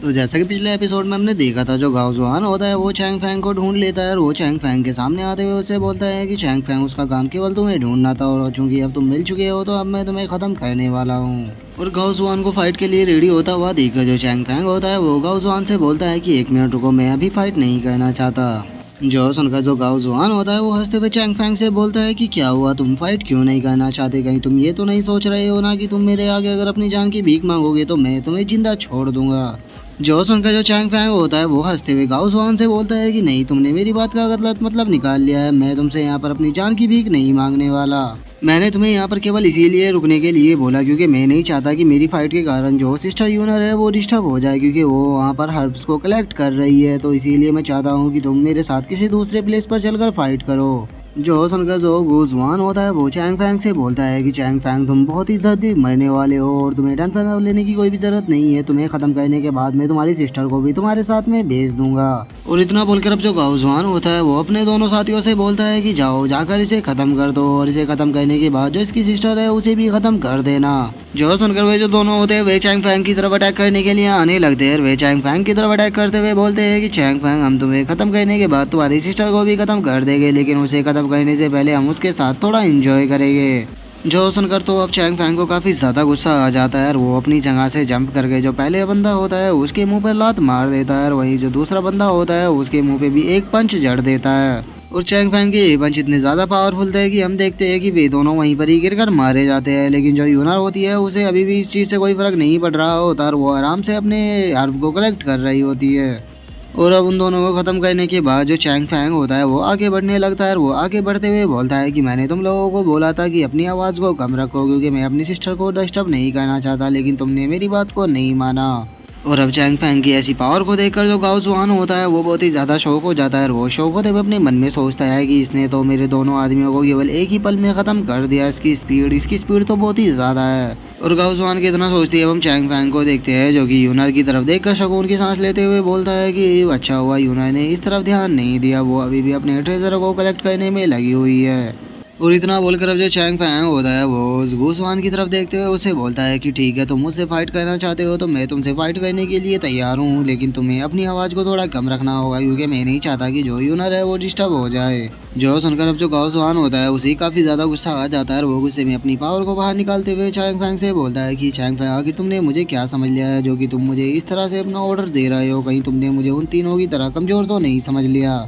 तो जैसा कि पिछले एपिसोड में हमने देखा था, जो गाओ जुआन होता है वो चैंग फैंग को ढूंढ लेता है और वो चैंग फैंग के सामने आते हुए उसे बोलता है कि चैंग फैंग उसका काम केवल तुम्हें ढूंढना था और चूंकि अब तुम मिल चुके हो तो अब मैं तुम्हें खत्म करने वाला हूँ। और गाओ जुआन को फाइट के लिए रेडी होता हुआ देखकर जो चैंग फैंग होता है वो गाओ जुआन से बोलता है कि 1 मिनट रुको, मैं अभी फाइट नहीं करना चाहता। जो सुनकर जो गाओ जुआन होता है वो हंसते हुए चैंग फैंग से बोलता है कि क्या हुआ, तुम फाइट क्यों नहीं करना चाहते? कहीं तुम ये तो नहीं सोच रहे हो ना कि तुम मेरे आगे अगर अपनी जान की भीख मांगोगे तो मैं तुम्हें जिंदा छोड़ दूंगा। जो सुनकर जो चैंग फैंग होता है वो हंसते हुए गाओ जुआन से बोलता है कि नहीं, तुमने मेरी बात का गलत मतलब निकाल लिया है। मैं तुमसे यहाँ पर अपनी जान की भीख नहीं मांगने वाला। मैंने तुम्हें यहाँ पर केवल इसीलिए रुकने के लिए बोला क्योंकि मैं नहीं चाहता कि मेरी फाइट के कारण जो सिस्टर यूनर है वो डिस्टर्ब हो जाए, क्योंकि वो वहाँ पर हर्ब्स को कलेक्ट कर रही है। तो इसीलिए मैं चाहता हूँ कि तुम मेरे साथ किसी दूसरे प्लेस पर चलकर फाइट करो। जो सुनकर जो गाओ जुआन होता है वो चैंग फैंग से बोलता है कि चैंग फैंग, तुम बहुत ही जल्दी मरने वाले हो और तुम्हें टेंशन लेने की कोई भी जरूरत नहीं है। तुम्हें खत्म करने के बाद मैं तुम्हारी सिस्टर को भी तुम्हारे साथ में भेज दूंगा। और इतना बोलकर अब जो गाओ जुआन होता है वो अपने दोनों साथियों से बोलता है कि जाओ जाकर इसे खत्म कर दो और इसे खत्म करने के बाद जो इसकी सिस्टर है उसे भी खत्म कर देना। जो सुनकर वे जो दोनों होते हैं वे चैंग फैंग की तरफ अटैक करने के लिए आने लगते हैं। वे चैंग फैंग की तरफ अटैक करते हुए बोलते हैं कि चैंग फैंग, हम तुम्हें खत्म करने के बाद तुम्हारी सिस्टर को भी खत्म कर देंगे, लेकिन उसे खत्म करने से पहले हम उसके साथ थोड़ा एंजॉय करेंगे। जो सुनकर तो अब चैंग फैंग को काफी ज्यादा गुस्सा आ जाता है और वो अपनी जगह से जंप करके जो पहले बंदा होता है उसके मुंह पर लात मार देता है और वहीं जो दूसरा बंदा होता है उसके मुंह पे भी एक पंच जड़ देता है। और चैंग फैंग के ये पंच इतने ज्यादा पावरफुल थे कि हम देखते हैं कि वे दोनों वहीं पर ही गिरकर मारे जाते हैं। लेकिन जो यूनर होती है उसे अभी भी इस चीज से कोई फर्क नहीं पड़ रहा होता और वो आराम से अपने हर्ब को कलेक्ट कर रही होती है। और अब उन दोनों को खत्म करने के बाद जो चैंग फैंग होता है वो आगे बढ़ने लगता है और वो आगे बढ़ते हुए बोलता है कि मैंने तुम लोगों को बोला था कि अपनी आवाज़ को कम रखो क्योंकि मैं अपनी सिस्टर को डिस्टर्ब नहीं करना चाहता, लेकिन तुमने मेरी बात को नहीं माना। और अब चैंग फैंग की ऐसी पावर को देखकर जो गाओ जुआन होता है वो बहुत ही ज़्यादा शौक हो जाता है और वो शौक होते हुए अपने मन में सोचता है कि इसने तो मेरे दोनों आदमियों को केवल एक ही पल में ख़त्म कर दिया। इसकी स्पीड तो बहुत ही ज़्यादा है। और गाओ जुआन की इतना सोचती है, हम चैंग फैंग को देखते हैं जो कि यूनर की तरफ देखकर सुकून की सांस लेते हुए बोलता है कि अच्छा हुआ यूनर ने इस तरफ ध्यान नहीं दिया, वो अभी भी अपने ट्रेजर को कलेक्ट करने में लगी हुई है। और इतना बोलकर अब जो चैंग फैंग होता है वो गाओ जुआन की तरफ देखते हुए उसे बोलता है कि ठीक है, तुम मुझसे फाइट करना चाहते हो तो मैं तुमसे फाइट करने के लिए तैयार हूँ, लेकिन तुम्हें अपनी आवाज़ को थोड़ा कम रखना होगा क्योंकि मैं नहीं चाहता कि जो यूनर है वो डिस्टर्ब हो जाए। जो सुनकर अब जो गाओ जुआन होता है उसे काफ़ी ज़्यादा गुस्सा आ जाता है और वो गुस्से में अपनी पावर को बाहर निकालते हुए चैंग फैंग से बोलता है कि चैंग फैंग, आखिर तुमने मुझे क्या समझ लिया है जो कि तुम मुझे इस तरह से अपना ऑर्डर दे रहे हो? कहीं तुमने मुझे उन तीनों की तरह कमज़ोर तो नहीं समझ लिया?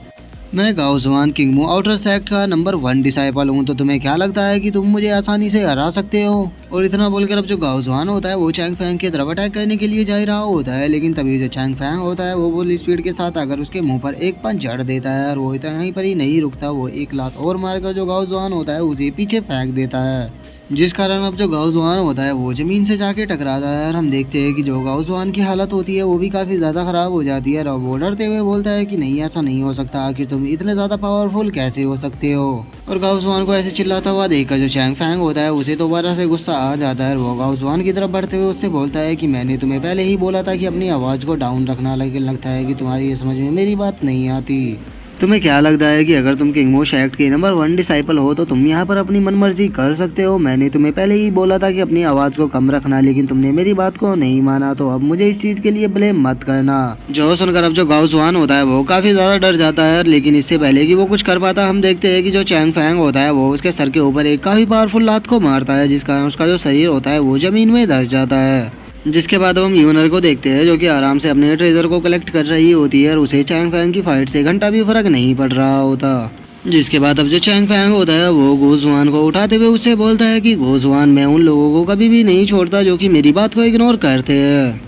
मैं गाओ जुआन किंग मू आउटर सेक्ट का नंबर 1 डिसाइपल हूँ, तो तुम्हें क्या लगता है कि तुम मुझे आसानी से हरा सकते हो? और इतना बोलकर अब जो गाओ जुआन होता है वो चैंग फैंग की तरफ अटैक करने के लिए जा रहा होता है, लेकिन तभी जो चैंग फैंग होता है वो फुल स्पीड के साथ आकर उसके मुंह पर एक पंच जड़ देता है और वो इतना यहीं पर ही नहीं रुकता, वो एक लात और मारकर जो गाओ जुआन होता है उसे पीछे फेंक देता है, जिस कारण अब जो गाओ जुआन होता है वो जमीन से जाके टकराता है। और हम देखते हैं कि जो गाओ जुआन की हालत होती है वो भी काफ़ी ज़्यादा ख़राब हो जाती है और वो डरते हुए बोलता है कि नहीं, ऐसा नहीं हो सकता, आखिर तुम इतने ज़्यादा पावरफुल कैसे हो सकते हो? और गाओ जुआन को ऐसे चिल्लाता हुआ देखकर जो चैंग फैंग होता है उसे दोबारा से गुस्सा आ जाता है और वो गाओ जुआन की तरफ बढ़ते हुए उससे बोलता है कि मैंने तुम्हें पहले ही बोला था कि अपनी आवाज़ को डाउन रखना, लेकिन लगता है कि तुम्हारी ये समझ में मेरी बात नहीं आती। तुम्हें क्या लगता है कि अगर तुम किंग मू सेक्ट के नंबर 1 डिसाइपल हो तो तुम यहाँ पर अपनी मनमर्जी कर सकते हो? मैंने तुम्हें पहले ही बोला था कि अपनी आवाज़ को कम रखना, लेकिन तुमने मेरी बात को नहीं माना, तो अब मुझे इस चीज़ के लिए ब्लेम मत करना। जो सुनकर अब जो गाओ जुआन होता है वो काफ़ी ज़्यादा डर जाता है, लेकिन इससे पहले कि वो कुछ कर पाता हम देखते हैं कि जो चैंग फैंग होता है वो उसके सर के ऊपर एक काफ़ी पावरफुल लात को मारता है, जिस कारण उसका जो शरीर होता है वो ज़मीन में धंस जाता है। जिसके बाद हम यूनर को देखते हैं जो कि आराम से अपने ट्रेजर को कलेक्ट कर रही होती है और उसे चैंग फैंग की फाइट से घंटा भी फर्क नहीं पड़ रहा होता। जिसके बाद अब जो चैंग फैंग होता है वो गाओ जुआन को उठाते हुए उससे बोलता है कि गाओ जुआन, मैं उन लोगों को कभी भी नहीं छोड़ता जो कि मेरी बात को इग्नोर करते हैं।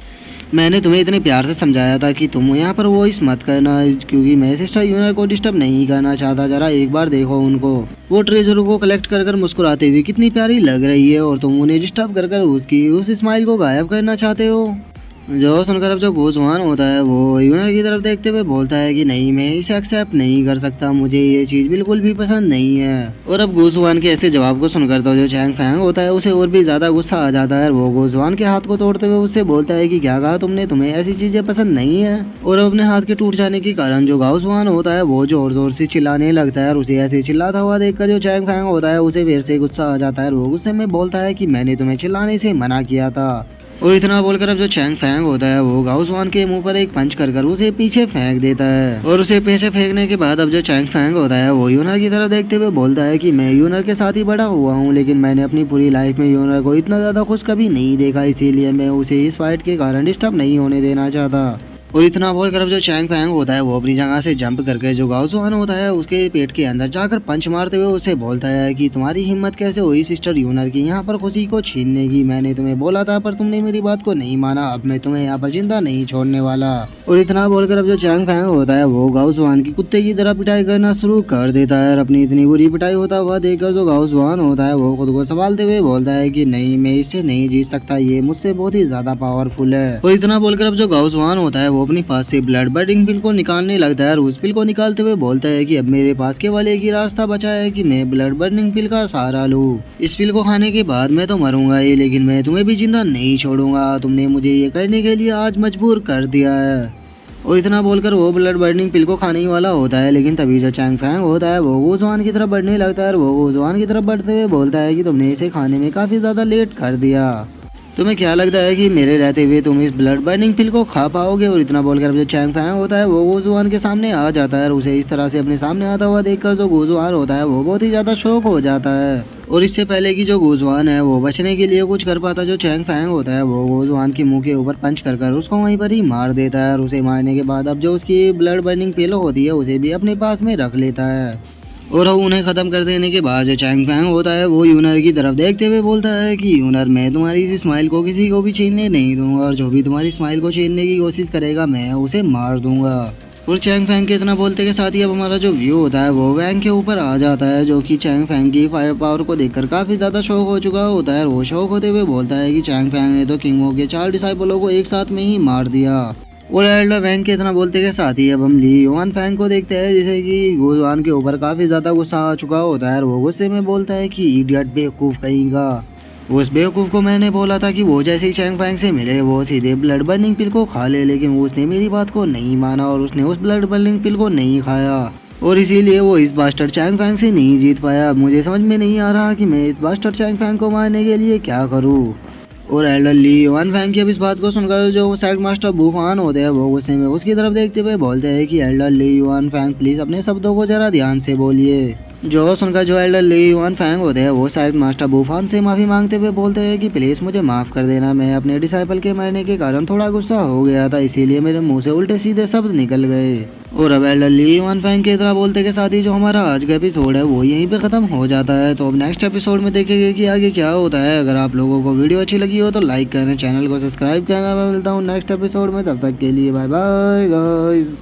मैंने तुम्हें इतने प्यार से समझाया था कि तुम यहाँ पर वॉइस मत करना क्योंकि मैं सिस्टर यूनर को डिस्टर्ब नहीं करना चाहता। जरा एक बार देखो उनको, वो ट्रेजर को कलेक्ट कर कर मुस्कुराते हुए कितनी प्यारी लग रही है और तुम उन्हें डिस्टर्ब कर कर उसकी उस स्माइल को गायब करना चाहते हो। जो सुनकर अब जो गाओ जुआन होता है वो यूनर की तरफ देखते हुए बोलता है कि नहीं, मैं इसे एक्सेप्ट नहीं कर सकता, मुझे ये चीज़ बिल्कुल भी पसंद नहीं है। और अब गाओ जुआन के ऐसे जवाब को सुनकर तो जो चैंग फैंग होता है उसे और भी ज़्यादा गुस्सा आ जाता है और वो गाओ जुआन के हाथ को तोड़ते हुए उससे बोलता है कि क्या कहा तुमने, तुम्हें ऐसी चीज़ें पसंद नहीं है? और अपने हाथ के टूट जाने के कारण जो गाओ जुआन होता है वो जोर जोर से चिल्लाने लगता है और उसे ऐसे चिल्लाता हुआ देखकर जो चैंग फैंग होता है उसे फिर से गुस्सा आ जाता है और वो गुस्से में बोलता है कि मैंने तुम्हें चिल्लाने से मना किया था। और इतना बोलकर अब जो चैंग फैंग होता है वो गाओजुआन के मुंह पर एक पंच कर उसे पीछे फेंक देता है। और उसे पीछे फेंकने के बाद अब जो चैंग फैंग होता है वो यूनर की तरफ देखते हुए बोलता है कि मैं यूनर के साथ ही बड़ा हुआ हूँ, लेकिन मैंने अपनी पूरी लाइफ में यूनर को इतना ज्यादा खुश कभी नहीं देखा, इसीलिए मैं उसे इस फाइट के कारण डिस्टर्ब नहीं होने देना चाहता। और इतना बोलकर अब जो चैंग फैंग होता है वो अपनी जगह से जंप करके जो गाओजुआन होता है उसके पेट के अंदर जाकर पंच मारते हुए उसे बोलता है कि तुम्हारी हिम्मत कैसे हुई सिस्टर यूनर की यहाँ पर खुशी को छीनने की, मैंने तुम्हें बोला था पर तुमने मेरी बात को नहीं माना, अब मैं तुम्हें यहाँ पर जिंदा नहीं छोड़ने वाला। और इतना बोलकर अब जो चैंग फैंग होता है वो गाओजुआन की कुत्ते की तरह पिटाई करना शुरू कर देता है। और अपनी इतनी बुरी पिटाई होता हुआ देखकर जो गाओजुआन होता है वो खुद को संभालते हुए बोलता है कि नहीं, मैं इससे नहीं जीत सकता, ये मुझसे बहुत ही ज्यादा पावरफुल है। और इतना बोलकर अब जो गाओजुआन होता है वो अपनी पास से ब्लड बर्डिंग पिल को निकालने लगता है और उस पिल को निकालते हुए बोलता है कि अब मेरे पास केवल एक ही रास्ता बचा है कि मैं ब्लड बर्निंग पिल का सहारा लूं। इस पिल को खाने के बाद मैं तो मरूंगा ही, लेकिन मैं तुम्हें भी जिंदा नहीं छोड़ूंगा, तुमने मुझे ये करने के लिए आज मजबूर कर दिया है। और इतना बोलकर वो ब्लड बर्निंग पिल को खाने ही वाला होता है, लेकिन तभी जो चैंग फैंग होता है वो गुज़वान की तरफ बढ़ने लगता है और वो गुज़वान की तरफ बढ़ते हुए बोलता है कि तुमने इसे खाने में काफी ज्यादा लेट कर दिया, तुम्हें क्या लगता है कि मेरे रहते हुए तुम इस ब्लड बर्निंग पिल को खा पाओगे। और इतना बोलकर जो चैंग फैंग होता है वो गुज़वान के सामने आ जाता है और उसे इस तरह से अपने सामने आता हुआ देखकर जो गुज़वान होता है वो बहुत ही ज्यादा शौक हो जाता है। और इससे पहले कि जो गुज़वान है वो बचने के लिए कुछ कर पाता, जो चैंग फैंग होता है वो गुज़वान के मुंह के ऊपर पंच कर उसको वहीं पर ही मार देता है। और उसे मारने के बाद अब जो उसकी ब्लड बर्निंग पिल होती है उसे भी अपने पास में रख लेता है। और उन्हें खत्म कर देने के बाद जो चैंग फैंग होता है वो यूनर की तरफ देखते हुए बोलता है कि यूनर, मैं तुम्हारी इस स्माइल को किसी को भी छीनने नहीं दूंगा, और जो भी तुम्हारी स्माइल को छीनने की कोशिश करेगा मैं उसे मार दूंगा। और चैंग फैंग के इतना बोलते के साथ ही अब हमारा जो व्यू होता है वो वैंग के ऊपर आ जाता है, जो कि चैंग फैंग की फायर पावर को देखकर काफी ज्यादा शौक हो चुका होता है। और वो शौक होते हुए बोलता है कि चैंग फैंग ने तो किंग वो के 4 डिसाइपलों को एक साथ में ही मार दिया। और एल्डर वैंग के इतना बोलते के साथ ही अब हम ली युआन फैंग को देखते हैं, जिसे कि गुज़वान के ऊपर काफी ज्यादा गुस्सा आ चुका होता है और वो गुस्से में बोलता है कि इडियट, बेवकूफ कहींगा, उस बेवकूफ को मैंने बोला था कि वो जैसे ही चैंग फैंग से मिले वो सीधे ब्लड बर्निंग पिल को खा ले, लेकिन उसने मेरी बात को नहीं माना और उसने उस ब्लड बर्निंग पिल को नहीं खाया, और इसीलिए वो इस बास्टर चैंग फैंग से नहीं जीत पाया। मुझे समझ में नहीं आ रहा कि मैं इस बास्टर चैंग फैंग को मारने के लिए क्या करूँ। और एल्डर ली युआन फैंग की अब इस बात को सुनकर जो साइड मास्टर बुफान होते हैं वो गुस्से में उसकी तरफ देखते हुए बोलते हैं कि elder Li Yuan Fang please अपने शब्दों को जरा ध्यान से बोलिए। जो सुनकर जो एल्डर ली युआन फैंग होते हैं वो साइड मास्टर बुफान से माफी मांगते हुए बोलते हैं कि प्लीज मुझे माफ कर देना, मैं अपने डिसाइपल के मरने के कारण थोड़ा गुस्सा हो गया था, इसीलिए मेरे मुंह से उल्टे सीधे शब्द निकल गए। और अब एल्डर ली युआन फैंग की तरह बोलते के साथ ही जो हमारा आज का एपिसोड है वो यहीं पे खत्म हो जाता है। तो अब नेक्स्ट एपिसोड में देखेंगे कि आगे क्या होता है। अगर आप लोगों को वीडियो अच्छी लगी हो तो लाइक करना, चैनल को सब्सक्राइब करना। मैं मिलता हूँ नेक्स्ट एपिसोड में, तब तक के लिए बाय बाय गाइस।